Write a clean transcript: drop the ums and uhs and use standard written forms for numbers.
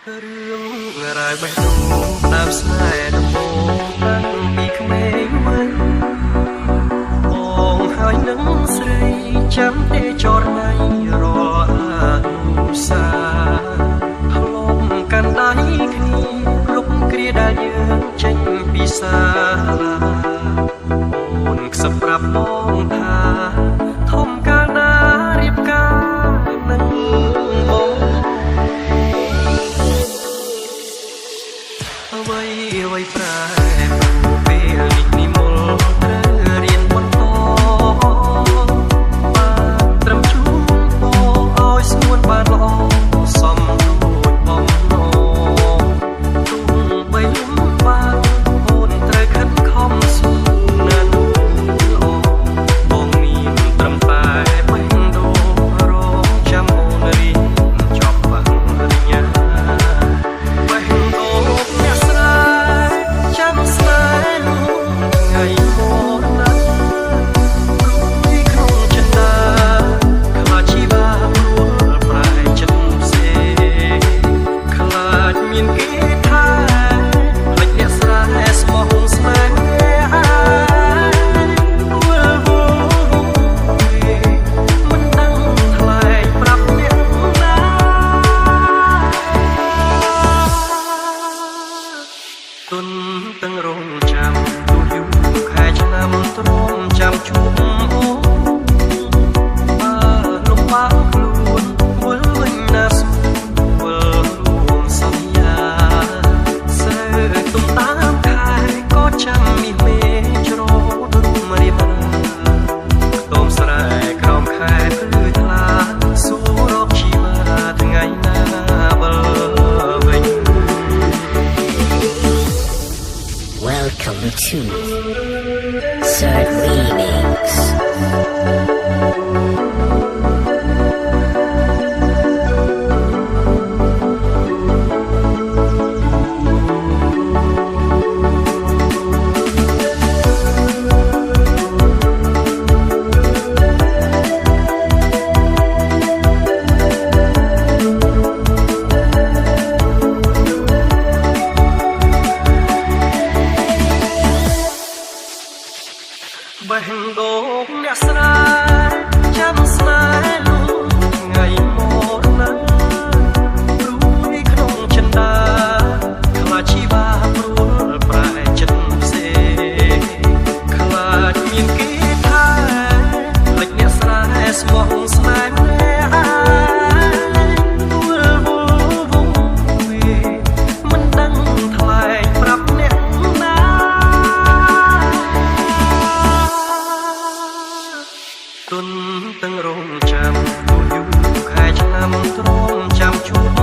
រឿងរ៉ាវបេះដូងដើមស្នេហ៍ដំបូងតាំងពីក្មេងវ័យបងហើយនឹងស្រីចាំទេចរណៃរអនុសាធ្លំកាន់ដៃគ្នាគ្រប់គ្រាដែលយើងចេញពីសាលាអូនខ្សឹបប្រាប់បងថាធំកាលណារៀបការនឹងបងអ្វីប្រែពេលនេះនិមលត្រូវរៀនបន្តបានត្រឹមជួបបងឲ្យស្ងួនបានល្អសំដូចបំណងទុំបីលំបានអូនត្រូវខិតខំស៊ូណាស់ល្អបងមានត្រឹមតែបេះដូងរងចាំអូនរៀនចប់បរិញ្ញាបេះដូងអ្នកស្រីចាំស្នេហ៍នោះថ្ងៃមកណារួយក្នុងចិន្តាខ្លាចជីវ៉ាព្រួលប្រែចិត្តផ្សេងខ្លាចមានគេថាភ្លេចអ្នកស្រែស្មោះស្នេហ៍មិនដឹងថ្លែងប្រាប់អ្នកណាទុនទាំងរងចាំទូយូរខែឆ្នាំទ្រាំចាំជួបអូបើលំបាកខ្លួនវិលវិញណាស្វិលរួមសន្យាស្រើទុំតាមខែក៏ចាំមីមេច្រត់រួមរៀបណាខ្ទមស្រែក្រោមខែភ្លឺថ្លាសួររកជីវ៉ាថ្ងៃណាវិលវិញ Welcome to Third Remix. បេះដូងអ្នកស្រីចាំស្នេហ៍នោះថ្ងៃមកណារួយក្នុងចិន្តាខ្លាចជីវ៉ាព្រួលប្រែចិត្តផ្សេងខ្លាចមានគេថាភ្លេចអ្នកស្រែស្មោះស្នេហ៍មិនដឹងថ្លែងប្រាប់អ្នកណាទុនទាំងរងចាំទូយូរខែឆ្នាំទ្រាំចាំជួប